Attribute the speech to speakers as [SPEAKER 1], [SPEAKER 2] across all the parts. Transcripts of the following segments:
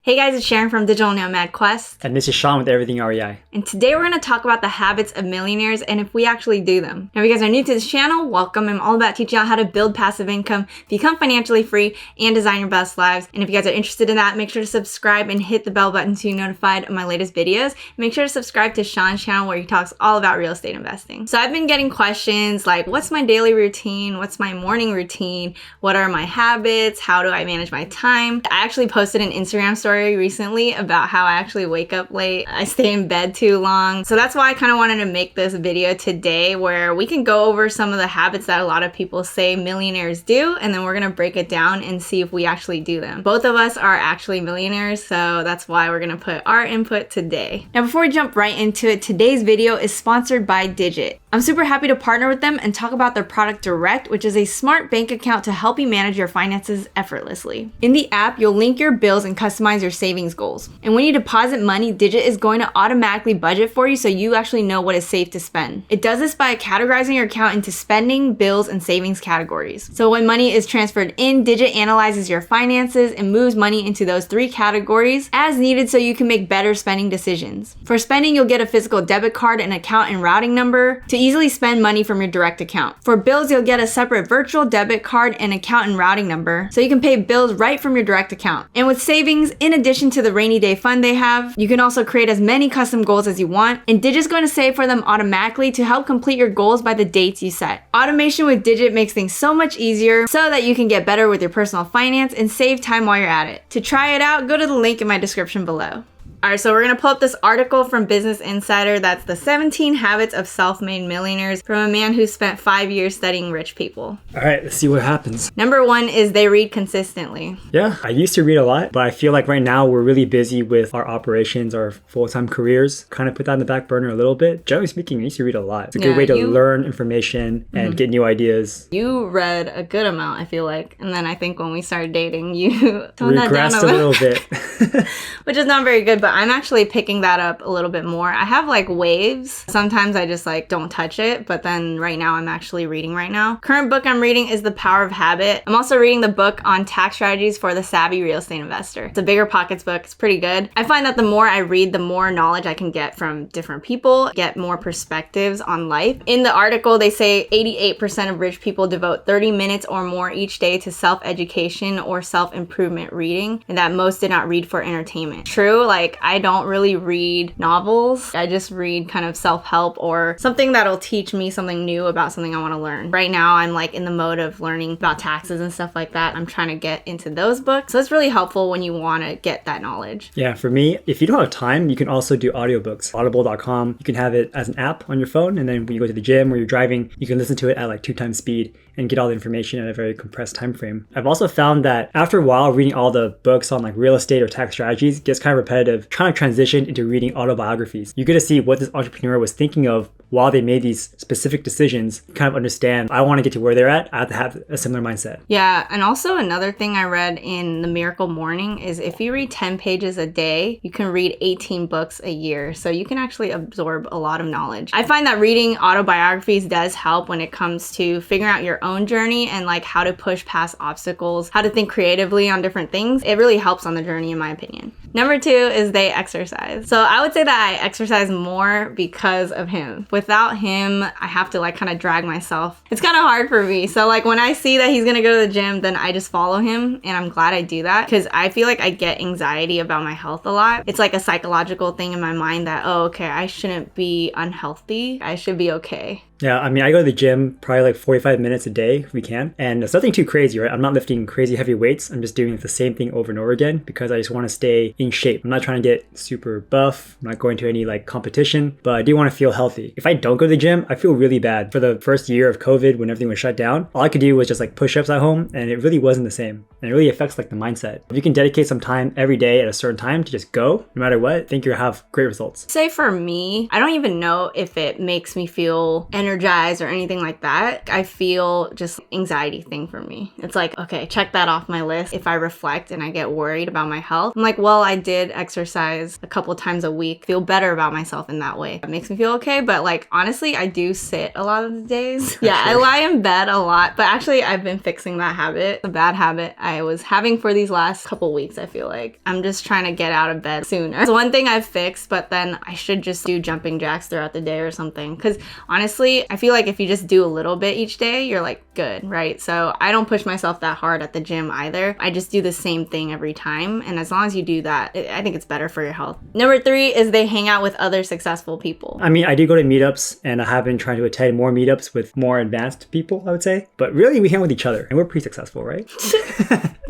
[SPEAKER 1] Hey guys, it's Sharon from Digital Nomad Quest.
[SPEAKER 2] And this is Sean with Everything REI.
[SPEAKER 1] And today we're going to talk about the habits of millionaires and if we actually do them. Now, if you guys are new to this channel, welcome. I'm all about teaching you how to build passive income, become financially free, and design your best lives. And if you guys are interested in that, make sure to subscribe and hit the bell button to be notified of my latest videos. Make sure to subscribe to Sean's channel where he talks all about real estate investing. So I've been getting questions like, what's my daily routine? What's my morning routine? What are my habits? How do I manage my time? I actually posted an Instagram story recently about how I actually wake up late. I stay in bed too long. So that's why I kind of wanted to make this video today where we can go over some of the habits that a lot of people say millionaires do, and then we're going to break it down and see if we actually do them. Both of us are actually millionaires, so that's why we're going to put our input today. Now, before we jump right into it, today's video is sponsored by Digit. I'm super happy to partner with them and talk about their product Direct, which is a smart bank account to help you manage your finances effortlessly. In the app, you'll link your bills and customize your savings goals. And when you deposit money, Digit is going to automatically budget for you so you actually know what is safe to spend. It does this by categorizing your account into spending, bills, and savings categories. So when money is transferred in, Digit analyzes your finances and moves money into those three categories as needed so you can make better spending decisions. For spending, you'll get a physical debit card, an account and routing number to easily spend money from your direct account. For bills, you'll get a separate virtual debit card and account and routing number so you can pay bills right from your direct account. And with savings, in addition to the rainy day fund they have, you can also create as many custom goals as you want, and Digit's going to save for them automatically to help complete your goals by the dates you set. Automation with Digit makes things so much easier so that you can get better with your personal finance and save time while you're at it. To try it out, go to the link in my description below. All right, so we're going to pull up this article from Business Insider that's the 17 habits of self-made millionaires from a man who spent 5 years studying rich people.
[SPEAKER 2] All right, let's see what happens.
[SPEAKER 1] Number 1 is they read consistently.
[SPEAKER 2] Yeah, I used to read a lot, but I feel like right now we're really busy with our operations, our full-time careers. Kind of put that on the back burner a little bit. Generally speaking, I used to read a lot. It's a good way to learn information and get new ideas.
[SPEAKER 1] You read a good amount, I feel like. And then I think when we started dating, you toned that down
[SPEAKER 2] a little bit.
[SPEAKER 1] Which is not very good, but I'm actually picking that up a little bit more. I have like waves. Sometimes I just like don't touch it, but then right now I'm actually reading right now. Current book I'm reading is The Power of Habit. I'm also reading the book on tax strategies for the savvy real estate investor. It's a bigger pockets book. It's pretty good. I find that the more I read, the more knowledge I can get from different people, get more perspectives on life. In the article, they say 88% of rich people devote 30 minutes or more each day to self-education or self-improvement reading, and that most did not read for entertainment. True, like I don't really read novels. I just read kind of self-help or something that'll teach me something new about something I want to learn. Right now, I'm like in the mode of learning about taxes and stuff like that. I'm trying to get into those books. So it's really helpful when you want to get that knowledge.
[SPEAKER 2] Yeah, for me, if you don't have time, you can also do audiobooks. Audible.com, you can have it as an app on your phone. And then when you go to the gym or you're driving, you can listen to it at like 2 times speed and get all the information in a very compressed time frame. I've also found that after a while, reading all the books on like real estate or tax strategies gets kind of repetitive. Trying to transition into reading autobiographies. You get to see what this entrepreneur was thinking of while they made these specific decisions, kind of understand, I want to get to where they're at, I have to have a similar mindset.
[SPEAKER 1] Yeah, and also another thing I read in The Miracle Morning is if you read 10 pages a day, you can read 18 books a year. So you can actually absorb a lot of knowledge. I find that reading autobiographies does help when it comes to figuring out your own journey and like how to push past obstacles, how to think creatively on different things. It really helps on the journey in my opinion. Number 2 is they exercise. So I would say that I exercise more because of him. Without him, I have to like kind of drag myself. It's kind of hard for me. So like when I see that he's gonna go to the gym, then I just follow him, and I'm glad I do that because I feel like I get anxiety about my health a lot. It's like a psychological thing in my mind that, oh, okay, I shouldn't be unhealthy. I should be okay.
[SPEAKER 2] Yeah, I mean, I go to the gym probably like 45 minutes a day if we can. And it's nothing too crazy, right? I'm not lifting crazy heavy weights. I'm just doing the same thing over and over again because I just want to stay in shape. I'm not trying to get super buff. I'm not going to any like competition, but I do want to feel healthy. If I don't go to the gym, I feel really bad. For the first year of COVID, when everything was shut down, all I could do was just like push-ups at home, and it really wasn't the same. And it really affects like the mindset. If you can dedicate some time every day at a certain time to just go, no matter what, I think you'll have great results.
[SPEAKER 1] Say for me, I don't even know if it makes me feel energetic energized or anything like that, I feel just anxiety thing for me. It's like, okay, check that off my list. If I reflect and I get worried about my health, I'm like, well, I did exercise a couple times a week, feel better about myself in that way. It makes me feel okay. But like, honestly, I do sit a lot of the days. Yeah, I lie in bed a lot, but actually I've been fixing that habit, a bad habit I was having for these last couple weeks. I feel like I'm just trying to get out of bed sooner. It's one thing I've fixed, but then I should just do jumping jacks throughout the day or something. Because honestly, I feel like if you just do a little bit each day, you're like good, right? So I don't push myself that hard at the gym either. I just do the same thing every time. And as long as you do that, I think it's better for your health. Number 3 is they hang out with other successful people.
[SPEAKER 2] I mean, I do go to meetups and I have been trying to attend more meetups with more advanced people, I would say. But really, we hang with each other and we're pretty successful, right?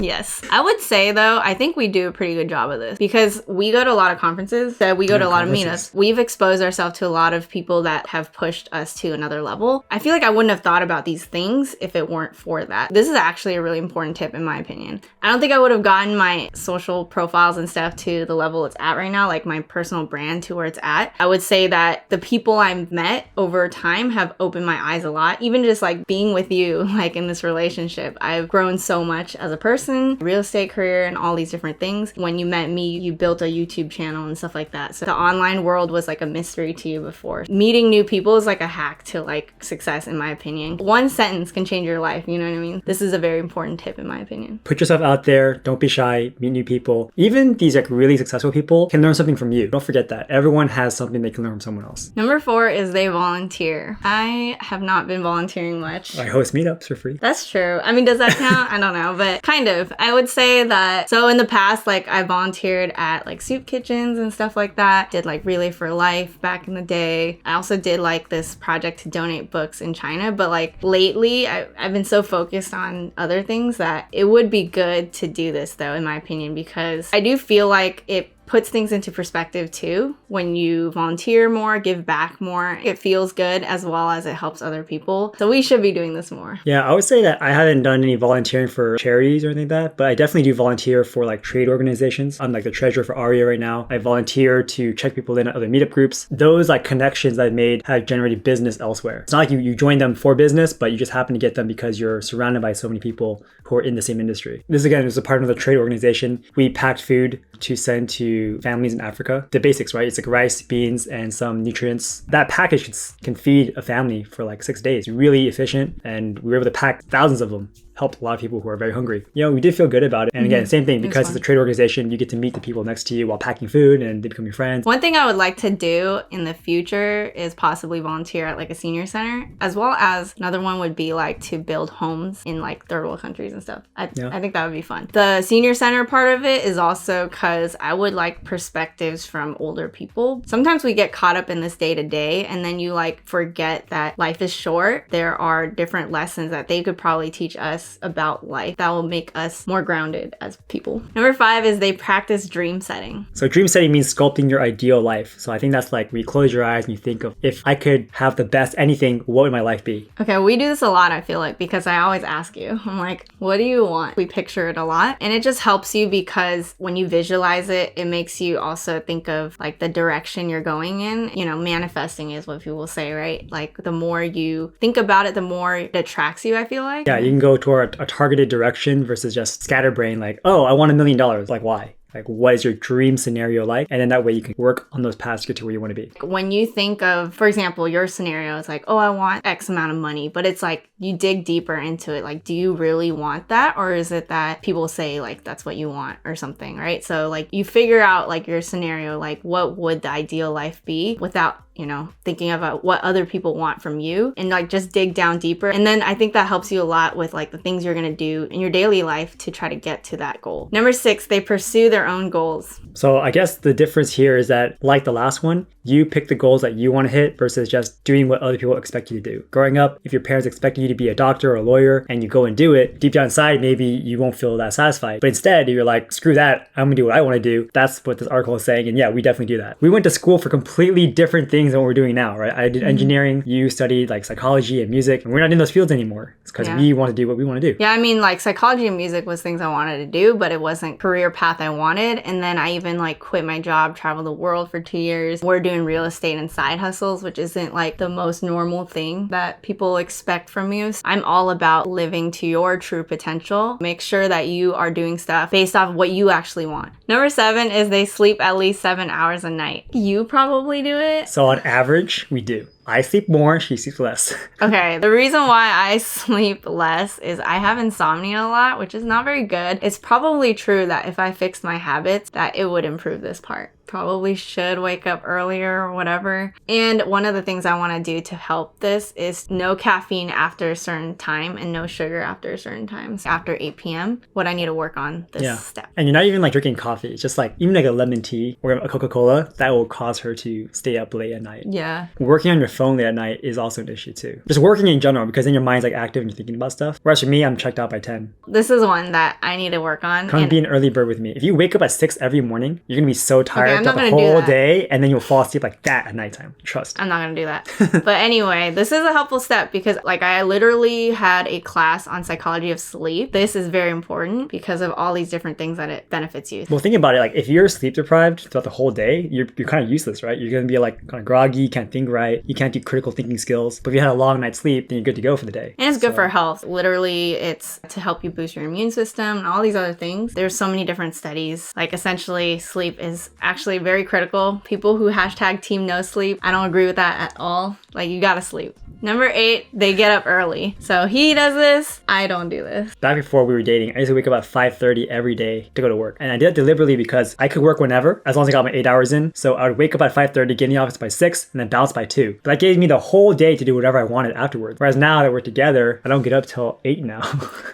[SPEAKER 1] Yes. I would say though, I think we do a pretty good job of this because we go to a lot of conferences, so we go to a lot of meetups. We've exposed ourselves to a lot of people that have pushed us to another level. I feel like I wouldn't have thought about these things if it weren't for that. This is actually a really important tip in my opinion. I don't think I would have gotten my social profiles and stuff to the level it's at right now, like my personal brand to where it's at. I would say that the people I've met over time have opened my eyes a lot. Even just like being with you, like in this relationship, I've grown so much as a person, real estate career, and all these different things. When you met me, you built a YouTube channel and stuff like that. So the online world was like a mystery to you before. Meeting new people is like a hack to like success in my opinion. One sentence can change your life, you know what I mean? This is a very important tip in my opinion.
[SPEAKER 2] Put yourself out there, don't be shy, meet new people. Even these like really successful people can learn something from you. Don't forget that. Everyone has something they can learn from someone else.
[SPEAKER 1] Number 4 is they volunteer. I have not been volunteering much.
[SPEAKER 2] I host meetups for free.
[SPEAKER 1] That's true. I mean, does that count? I don't know, but kind of. I would say that, so in the past, like I volunteered at like soup kitchens and stuff like that. Did like Relay for Life back in the day. I also did like this project to donate books in China, but like lately I've been so focused on other things that it would be good to do this though, in my opinion, because I do feel like it puts things into perspective too. When you volunteer more, give back more, it feels good as well as it helps other people. So we should be doing this more.
[SPEAKER 2] Yeah, I would say that I haven't done any volunteering for charities or anything like that, but I definitely do volunteer for like trade organizations. I'm like the treasurer for ARIA right now. I volunteer to check people in at other meetup groups. Those like connections I've made have generated business elsewhere. It's not like you join them for business, but you just happen to get them because you're surrounded by so many people who are in the same industry. This again is a part of the trade organization. We packed food to send to families in Africa. The basics, right? It's like rice, beans, and some nutrients. That package can feed a family for like 6 days. Really efficient, and we were able to pack thousands of them. Helped a lot of people who are very hungry. You know, we did feel good about it. And again, same thing, because it's a trade organization, you get to meet the people next to you while packing food and they become your friends.
[SPEAKER 1] One thing I would like to do in the future is possibly volunteer at like a senior center, as well as another one would be like to build homes in like third world countries and stuff. I think that would be fun. The senior center part of it is also because I would like perspectives from older people. Sometimes we get caught up in this day to day and then you like forget that life is short. There are different lessons that they could probably teach us about life that will make us more grounded as people. Number 5 is they practice dream setting.
[SPEAKER 2] So dream setting means sculpting your ideal life. So I think that's like when you close your eyes and you think of, if I could have the best anything, what would my life be?
[SPEAKER 1] Okay, we do this a lot, I feel like, because I always ask you. I'm like, what do you want? We picture it a lot. And it just helps you because when you visualize it, it makes you also think of like the direction you're going in. You know, manifesting is what people say, right? Like the more you think about it, the more it attracts you, I feel like.
[SPEAKER 2] Yeah, you can go toward a targeted direction versus just scatterbrain, like, oh, I want $1 million. Like, why? Like, what is your dream scenario like? And then that way you can work on those paths to get to where you want to be.
[SPEAKER 1] When you think of, for example, your scenario is like, oh, I want X amount of money, but it's like you dig deeper into it. Like, do you really want that? Or is it that people say like, that's what you want or something, right? So like you figure out like your scenario, like what would the ideal life be without, you know, thinking about what other people want from you, and like just dig down deeper. And then I think that helps you a lot with like the things you're going to do in your daily life to try to get to that goal. Number 6, they pursue their own goals.
[SPEAKER 2] So I guess the difference here is that, like the last one, you pick the goals that you want to hit versus just doing what other people expect you to do. Growing up, if your parents expected you to be a doctor or a lawyer and you go and do it, deep down inside, maybe you won't feel that satisfied. But instead, you're like, screw that, I'm gonna do what I want to do. That's what this article is saying. And yeah, we definitely do that. We went to school for completely different things things than what we're doing now, right? I did engineering, you studied like psychology and music, and we're not in those fields anymore. It's because we want to do what we want to do.
[SPEAKER 1] Yeah, I mean, like psychology and music was things I wanted to do, but it wasn't career path I wanted. And then I even like quit my job, traveled the world for 2 years. We're doing real estate and side hustles, which isn't like the most normal thing that people expect from you. I'm all about living to your true potential. Make sure that you are doing stuff based off what you actually want. Number 7 is they sleep at least 7 hours a night. You probably do it.
[SPEAKER 2] So on average, we do. I sleep more, she sleeps less.
[SPEAKER 1] Okay, the reason why I sleep less is I have insomnia a lot, which is not very good. It's probably true that if I fixed my habits, that it would improve this part. Probably should wake up earlier or whatever. And one of the things I want to do to help this is no caffeine after a certain time and no sugar after a certain time. So after 8 p.m., what I need to work on this step.
[SPEAKER 2] And you're not even like drinking coffee. It's just like even like a lemon tea or a Coca-Cola, that will cause her to stay up late at night.
[SPEAKER 1] Yeah.
[SPEAKER 2] Working on your phone late at night is also an issue too. Just working in general, because then your mind's like active and you're thinking about stuff. Whereas for me, I'm checked out by 10.
[SPEAKER 1] This is one that I need to work on.
[SPEAKER 2] Come and be an early bird with me. If you wake up at 6 every morning, you're gonna be so tired
[SPEAKER 1] throughout
[SPEAKER 2] the whole day, and then you'll fall asleep like that at nighttime. Trust.
[SPEAKER 1] I'm not gonna do that. But anyway, this is a helpful step because like I literally had a class on psychology of sleep. This is very important because of all these different things that it benefits you.
[SPEAKER 2] Well, think about it. Like if you're sleep deprived throughout the whole day, you're kind of useless, right? You're gonna be like kind of groggy, you can't think right, you can't do critical thinking skills. But if you had a long night's sleep, then you're good to go for the day.
[SPEAKER 1] And it's good for health. Literally, it's to help you boost your immune system and all these other things. There's so many different studies. Like essentially, sleep is actually very critical. People who hashtag team no sleep, I don't agree with that at all. Like you gotta sleep. Number 8, they get up early. So he does this, I don't do this.
[SPEAKER 2] Back before we were dating, I used to wake up at 5:30 every day to go to work. And I did that deliberately because I could work whenever, as long as I got my 8 hours in. So I would wake up at 5:30, get in the office by 6, and then bounce by 2. But that gave me the whole day to do whatever I wanted afterwards. Whereas now that we're together, I don't get up till 8 now.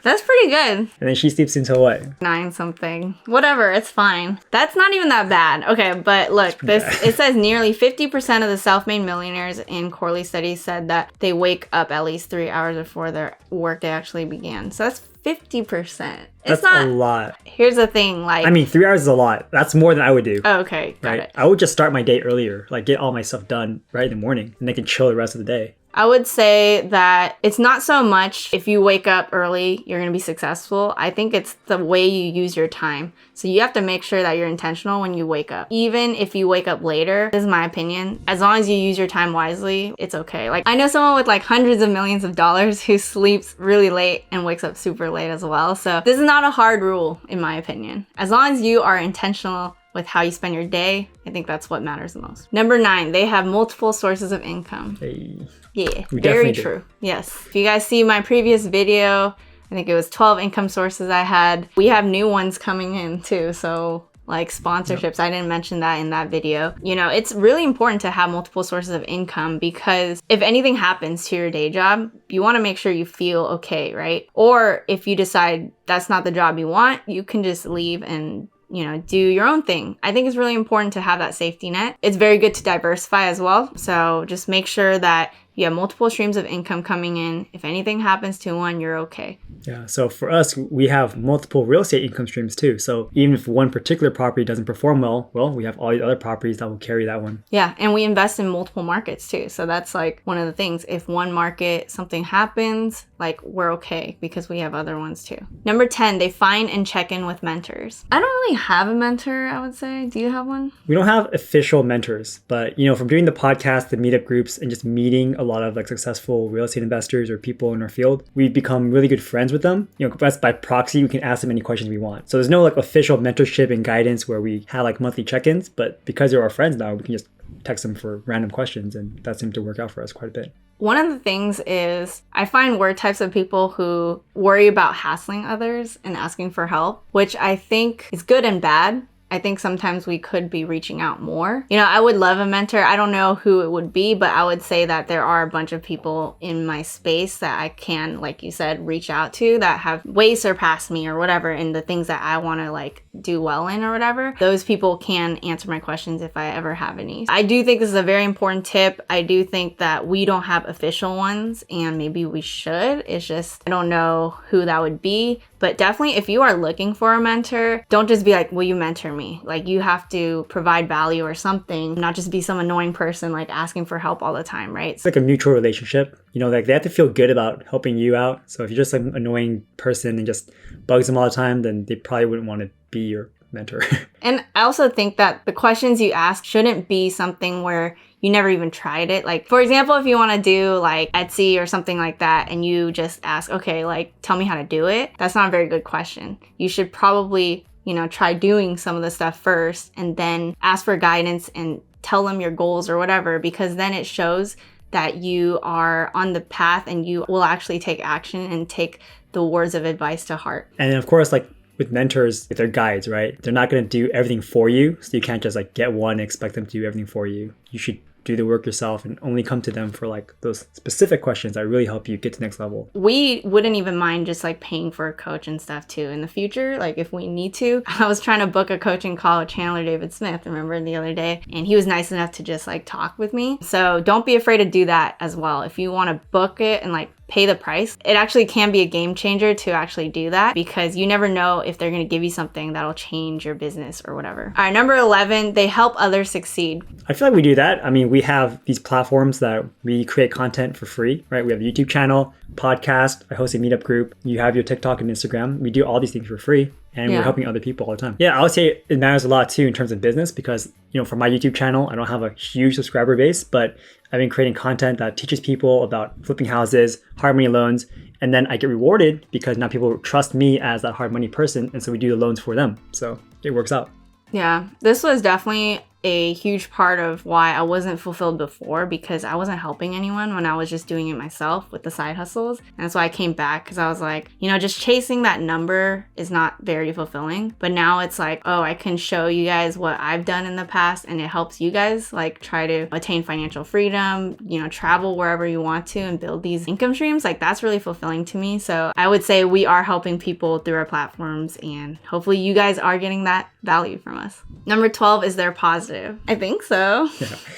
[SPEAKER 1] That's pretty good.
[SPEAKER 2] And then she sleeps until what?
[SPEAKER 1] 9 something. Whatever, it's fine. That's not even that bad. Okay, but look, it says nearly 50% of the self-made millionaires in Corley studies said that they wake up at least 3 hours before their workday actually began. So that's 50%.
[SPEAKER 2] That's not a lot.
[SPEAKER 1] Here's the thing, like...
[SPEAKER 2] I mean, 3 hours is a lot. That's more than I would do.
[SPEAKER 1] Oh, okay, got it.
[SPEAKER 2] I would just start my day earlier, like get all my stuff done right in the morning, and then can chill the rest of the day.
[SPEAKER 1] I would say that it's not so much if you wake up early, you're going to be successful. I think it's the way you use your time. So you have to make sure that you're intentional when you wake up. Even if you wake up later, this is my opinion, as long as you use your time wisely, it's okay. Like I know someone with like hundreds of millions of dollars who sleeps really late and wakes up super late as well. So this is not a hard rule in my opinion. As long as you are intentional with how you spend your day, I think that's what matters the most. Number 9, they have multiple sources of income.
[SPEAKER 2] Hey.
[SPEAKER 1] Yeah, very true. Yes. If you guys see my previous video, I think it was 12 income sources I had. We have new ones coming in too. So like sponsorships, I didn't mention that in that video. You know, it's really important to have multiple sources of income because if anything happens to your day job, you want to make sure you feel okay, right? Or if you decide that's not the job you want, you can just leave and do your own thing. I think it's really important to have that safety net. It's very good to diversify as well. So just make sure that you have multiple streams of income coming in. If anything happens to one, you're okay.
[SPEAKER 2] Yeah, so for us, we have multiple real estate income streams too. So even if one particular property doesn't perform well, we have all these other properties that will carry that one.
[SPEAKER 1] Yeah, and we invest in multiple markets too. So that's like one of the things. If one market, something happens, like we're okay because we have other ones too. Number 10, they find and check in with mentors. I don't really have a mentor, I would say. Do you have one?
[SPEAKER 2] We don't have official mentors, but from doing the podcast, the meetup groups, and just meeting a lot of like successful real estate investors or people in our field, we've become really good friends with them. That's by proxy, we can ask them any questions we want. So there's no like official mentorship and guidance where we have like monthly check-ins, but because they're our friends now, we can just text them for random questions, and that seemed to work out for us quite a bit.
[SPEAKER 1] One of the things is I find we're types of people who worry about hassling others and asking for help, which I think is good and bad. I think sometimes we could be reaching out more. I would love a mentor. I don't know who it would be, but I would say that there are a bunch of people in my space that I can, like you said, reach out to that have way surpassed me or whatever in the things that I want to like do well in or whatever. Those people can answer my questions if I ever have any. I do think this is a very important tip. I do think that we don't have official ones and maybe we should. It's just, I don't know who that would be. But definitely, if you are looking for a mentor, don't just be like, will you mentor me? Like, you have to provide value or something, not just be some annoying person like asking for help all the time, right?
[SPEAKER 2] It's like a mutual relationship. Like they have to feel good about helping you out. So if you're just like an annoying person and just bugs them all the time, then they probably wouldn't want to be your mentor.
[SPEAKER 1] And I also think that the questions you ask shouldn't be something where you never even tried it. Like, for example, if you want to do like Etsy or something like that and you just ask, okay, like, tell me how to do it, that's not a very good question. You should probably, try doing some of the stuff first and then ask for guidance and tell them your goals or whatever, because then it shows that you are on the path and you will actually take action and take the words of advice to heart.
[SPEAKER 2] And then of course, like with mentors, if they're guides, right? They're not going to do everything for you. So you can't just like get one and expect them to do everything for you. You should do the work yourself and only come to them for like those specific questions that really help you get to the next level.
[SPEAKER 1] We wouldn't even mind just like paying for a coach and stuff too in the future, like if we need to. I was trying to book a coaching call with Chandler David Smith, remember, the other day, and he was nice enough to just like talk with me. So don't be afraid to do that as well. If you want to book it and like pay the price, it actually can be a game changer to actually do that, because you never know if they're going to give you something that'll change your business or whatever. All right, number 11, they help others succeed.
[SPEAKER 2] I feel like we do that. I mean, we have these platforms that we create content for free, right? We have a YouTube channel, podcast, I host a meetup group. You have your TikTok and Instagram. We do all these things for free. And we're helping other people all the time. Yeah, I would say it matters a lot too in terms of business, because, for my YouTube channel, I don't have a huge subscriber base, but I've been creating content that teaches people about flipping houses, hard money loans, and then I get rewarded because now people trust me as that hard money person, and so we do the loans for them. So it works out.
[SPEAKER 1] Yeah, this was definitely a huge part of why I wasn't fulfilled before, because I wasn't helping anyone when I was just doing it myself with the side hustles. And that's why I came back, because I was like, just chasing that number is not very fulfilling. But now it's like, oh, I can show you guys what I've done in the past, and it helps you guys like try to attain financial freedom, travel wherever you want to and build these income streams. Like, that's really fulfilling to me. So I would say we are helping people through our platforms, and hopefully you guys are getting that value from us. Number 12 is they're positive. I think so.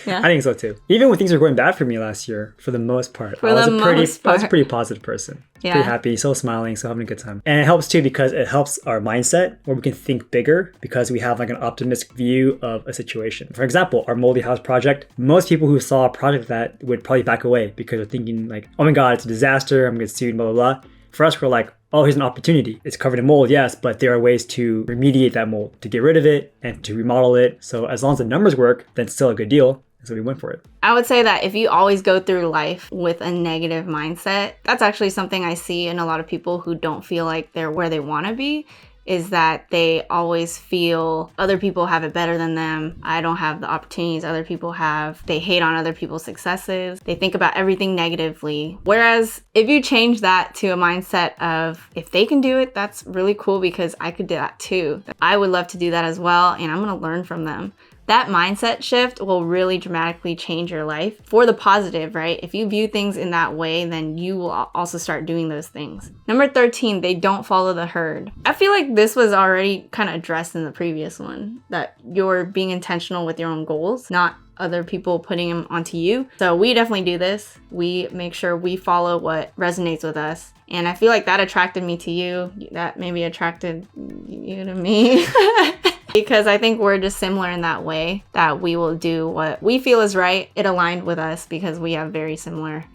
[SPEAKER 2] Yeah. I think so too. Even when things were going bad for me last year, for the most part, I was a pretty positive person. Yeah. Pretty happy, so smiling, so having a good time. And it helps too, because it helps our mindset where we can think bigger, because we have like an optimistic view of a situation. For example, our moldy house project, most people who saw a project that would probably back away because they're thinking like, oh my God, it's a disaster, I'm gonna get sued, blah, blah, blah. For us, we're like, oh, here's an opportunity. It's covered in mold, yes, but there are ways to remediate that mold, to get rid of it and to remodel it. So as long as the numbers work, then it's still a good deal. So we went for it.
[SPEAKER 1] I would say that if you always go through life with a negative mindset, that's actually something I see in a lot of people who don't feel like they're where they want to be, is that they always feel other people have it better than them. I don't have the opportunities other people have. They hate on other people's successes. They think about everything negatively. Whereas if you change that to a mindset of, if they can do it, that's really cool, because I could do that too. I would love to do that as well, and I'm going to learn from them. That mindset shift will really dramatically change your life for the positive, right? If you view things in that way, then you will also start doing those things. Number 13, they don't follow the herd. I feel like this was already kind of addressed in the previous one, that you're being intentional with your own goals, not other people putting them onto you. So we definitely do this. We make sure we follow what resonates with us. And I feel like that attracted me to you. That maybe attracted you to me. Because I think we're just similar in that way, that we will do what we feel is right. It aligned with us because we have very similar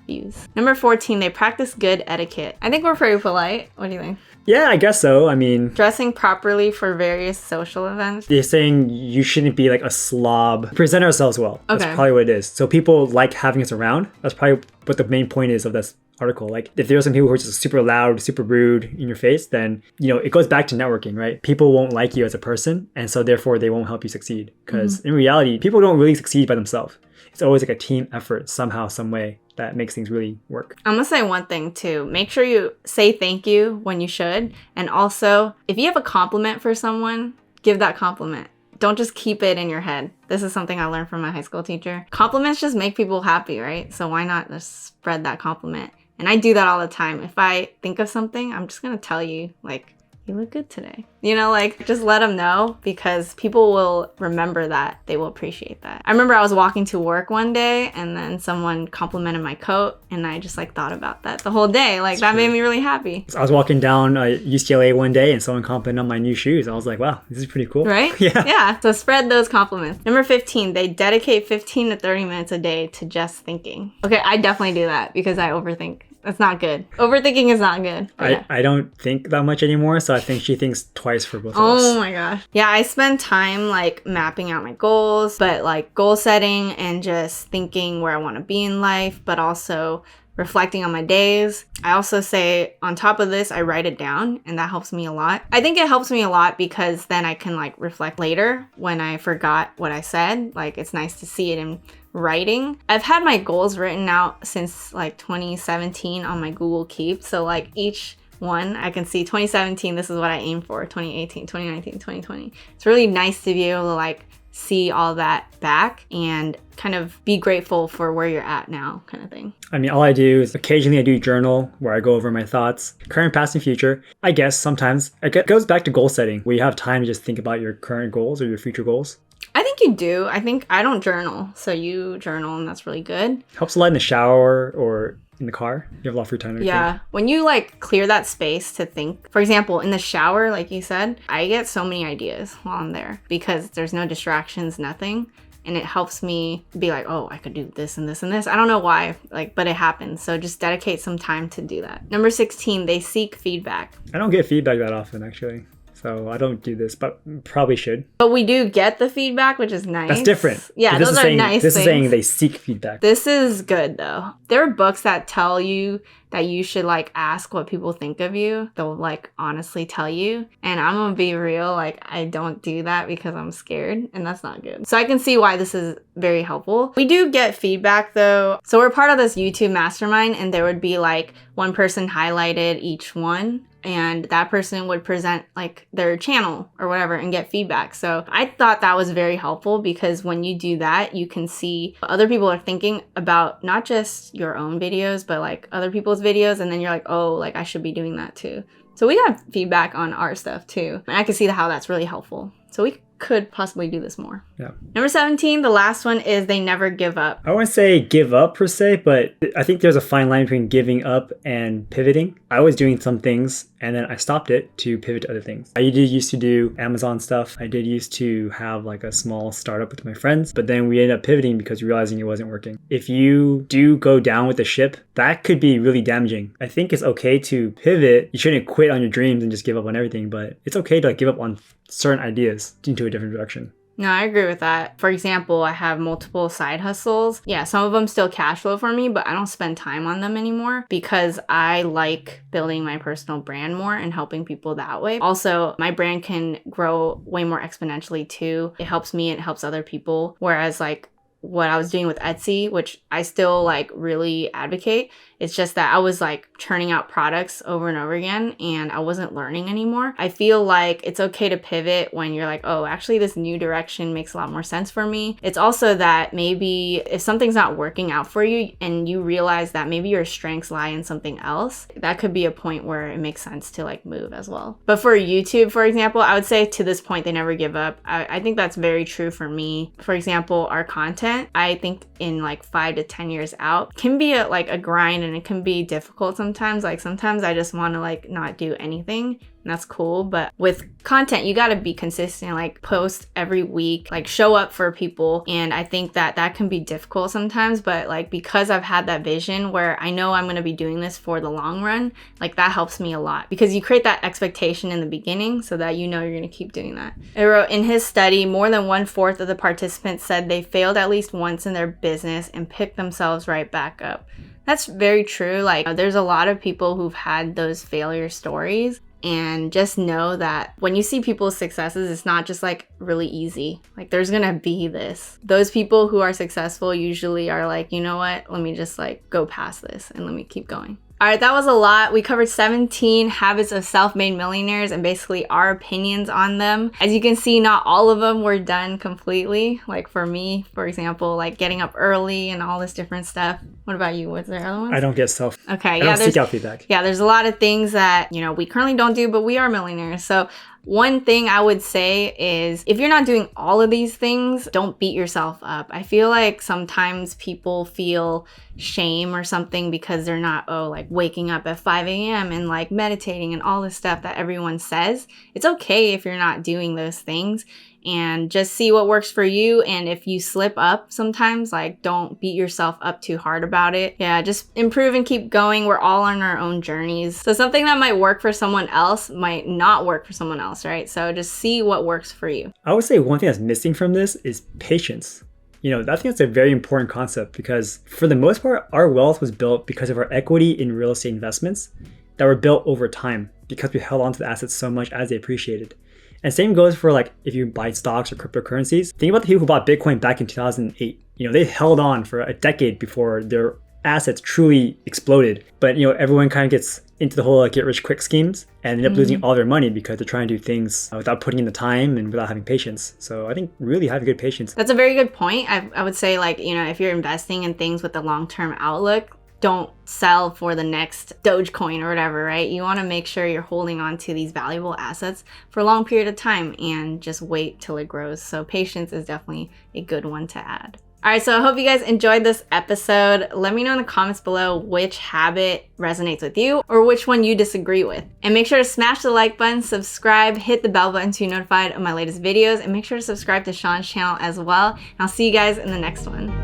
[SPEAKER 1] views. Number 14, they practice good etiquette. I think we're pretty polite. What do you think?
[SPEAKER 2] Yeah, I guess so. I mean,
[SPEAKER 1] dressing properly for various social events.
[SPEAKER 2] They're saying you shouldn't be like a slob. Present ourselves well. That's
[SPEAKER 1] Okay.
[SPEAKER 2] probably what it is. So people like having us around. That's probably what the main point is of this article. Like, if there are some people who are just super loud, super rude in your face, then, it goes back to networking, right? People won't like you as a person, and so therefore they won't help you succeed. Because in reality, people don't really succeed by themselves. It's always like a team effort somehow, some way, that makes things really work.
[SPEAKER 1] I'm gonna say one thing too. Make sure you say thank you when you should. And also, if you have a compliment for someone, give that compliment. Don't just keep it in your head. This is something I learned from my high school teacher. Compliments just make people happy, right? So why not just spread that compliment? And I do that all the time. If I think of something, I'm just gonna tell you, like, you look good today. You know, like just let them know, because people will remember that. They will appreciate that. I remember I was walking to work one day and then someone complimented my coat, and I just like thought about that the whole day. Like that made me really happy.
[SPEAKER 2] I was walking down UCLA one day and someone complimented on my new shoes. I was like, wow, this is pretty cool.
[SPEAKER 1] Right? Yeah. So spread those compliments. Number 15, they dedicate 15 to 30 minutes a day to just thinking. Okay, I definitely do that because I overthink. That's not good. Overthinking is not good.
[SPEAKER 2] I don't think that much anymore, so I think she thinks twice for both of us.
[SPEAKER 1] Oh my gosh. Yeah, I spend time like mapping out my goals, but like goal setting and just thinking where I want to be in life, but also reflecting on my days. I also say on top of this, I write it down, and that helps me a lot. I think it helps me a lot because then I can like reflect later when I forgot what I said. Like it's nice to see it in writing. I've had my goals written out since like 2017 on my Google Keep. So like each one I can see 2017, this is what I aim for, 2018, 2019, 2020. It's really nice to be able to like see all that back and kind of be grateful for where you're at now, kind of thing.
[SPEAKER 2] I mean, all I do is occasionally I do journal where I go over my thoughts, current, past, and future. I guess sometimes it goes back to goal setting where you have time to just think about your current goals or your future goals.
[SPEAKER 1] I think you do. I think I don't journal, so you journal, and that's really good.
[SPEAKER 2] Helps a lot in the shower or in the car. You have a lot of free time to think.
[SPEAKER 1] When you like clear that space to think, for example, in the shower, like you said, I get so many ideas while I'm there because there's no distractions, nothing. And it helps me be like, oh, I could do this and this and this. I don't know why, like, but it happens. So just dedicate some time to do that. Number 16, they seek feedback.
[SPEAKER 2] I don't get feedback that often, actually. So I don't do this, but probably should.
[SPEAKER 1] But we do get the feedback, which is nice.
[SPEAKER 2] That's different.
[SPEAKER 1] Yeah, those are nice
[SPEAKER 2] This
[SPEAKER 1] things.
[SPEAKER 2] is saying they seek feedback.
[SPEAKER 1] This is good, though. There are books that tell you that you should, like, ask what people think of you. They'll, like, honestly tell you. And I'm gonna be real, like, I don't do that because I'm scared, and that's not good. So I can see why this is very helpful. We do get feedback, though. So we're part of this YouTube mastermind, and there would be, like, one person highlighted each one, and that person would present like their channel or whatever and get feedback. So I thought that was very helpful because when you do that, you can see what other people are thinking about not just your own videos, but like other people's videos. And then you're like, oh, like I should be doing that too. So we got feedback on our stuff too. And I can see how that's really helpful. So we could possibly do this more.
[SPEAKER 2] Yeah.
[SPEAKER 1] Number 17, the last one is they never give up.
[SPEAKER 2] I wouldn't say give up per se, but I think there's a fine line between giving up and pivoting. I was doing some things and then I stopped it to pivot to other things. I used to do Amazon stuff. I did used to have like a small startup with my friends, but then we ended up pivoting because realizing it wasn't working. If you do go down with the ship, that could be really damaging. I think it's okay to pivot. You shouldn't quit on your dreams and just give up on everything, but it's okay to like give up on certain ideas into a different direction.
[SPEAKER 1] No, I agree with that. For example, I have multiple side hustles. Yeah, some of them still cash flow for me, but I don't spend time on them anymore because I like building my personal brand more and helping people that way. Also, my brand can grow way more exponentially too. It helps me, it helps other people. Whereas like what I was doing with Etsy, which I still like really advocate, it's just that I was like churning out products over and over again and I wasn't learning anymore. I feel like it's okay to pivot when you're like, oh, actually this new direction makes a lot more sense for me. It's also that maybe if something's not working out for you and you realize that maybe your strengths lie in something else, that could be a point where it makes sense to like move as well. But for YouTube, for example, I would say to this point, they never give up. I think that's very true for me. For example, our content, I think in like 5 to 10 years out can be a grind, and it can be difficult sometimes. Like sometimes I just want to like not do anything, and that's cool. But with content, you got to be consistent, like post every week, like show up for people. And I think that that can be difficult sometimes, but like because I've had that vision where I know I'm going to be doing this for the long run, like that helps me a lot because you create that expectation in the beginning so that you know you're going to keep doing that. It wrote, in his study, more than 1/4 of the participants said they failed at least once in their business and picked themselves right back up. That's very true. Like there's a lot of people who've had those failure stories, and just know that when you see people's successes, it's not just like really easy. Like there's gonna be this. Those people who are successful usually are like, you know what, let me just like go past this and let me keep going. All right, that was a lot. We covered 17 habits of self-made millionaires and basically our opinions on them. As you can see, not all of them were done completely. Like for me, for example, like getting up early and all this different stuff. What about you? What's there other ones?
[SPEAKER 2] I don't get self.
[SPEAKER 1] Okay,
[SPEAKER 2] I don't seek out feedback.
[SPEAKER 1] Yeah, there's a lot of things that, you know, we currently don't do, but we are millionaires. So one thing I would say is if you're not doing all of these things, don't beat yourself up. I feel like sometimes people feel shame or something because they're not, like waking up at 5 a.m. and like meditating and all this stuff that everyone says. It's okay if you're not doing those things, and just see what works for you. And if you slip up sometimes, like don't beat yourself up too hard about it. Yeah, just improve and keep going. We're all on our own journeys. So something that might work for someone else might not work for someone else, right? So just see what works for you.
[SPEAKER 2] I would say one thing that's missing from this is patience. You know, I think that's a very important concept because for the most part, our wealth was built because of our equity in real estate investments that were built over time because we held on to the assets so much as they appreciated. And same goes for like if you buy stocks or cryptocurrencies. Think about the people who bought Bitcoin back in 2008. You know, they held on for a decade before their assets truly exploded. But you know, everyone kind of gets into the whole get rich quick schemes and end up losing all their money because they're trying to do things without putting in the time and without having patience. So I think really have good patience.
[SPEAKER 1] That's a very good point. I would say, like, you know, if you're investing in things with a long-term outlook, don't sell for the next Dogecoin or whatever, right? You want to make sure you're holding on to these valuable assets for a long period of time and just wait till it grows. So patience is definitely a good one to add. All right, so I hope you guys enjoyed this episode. Let me know in the comments below which habit resonates with you or which one you disagree with. And make sure to smash the like button, subscribe, hit the bell button to be notified of my latest videos, and make sure to subscribe to Sean's channel as well. And I'll see you guys in the next one.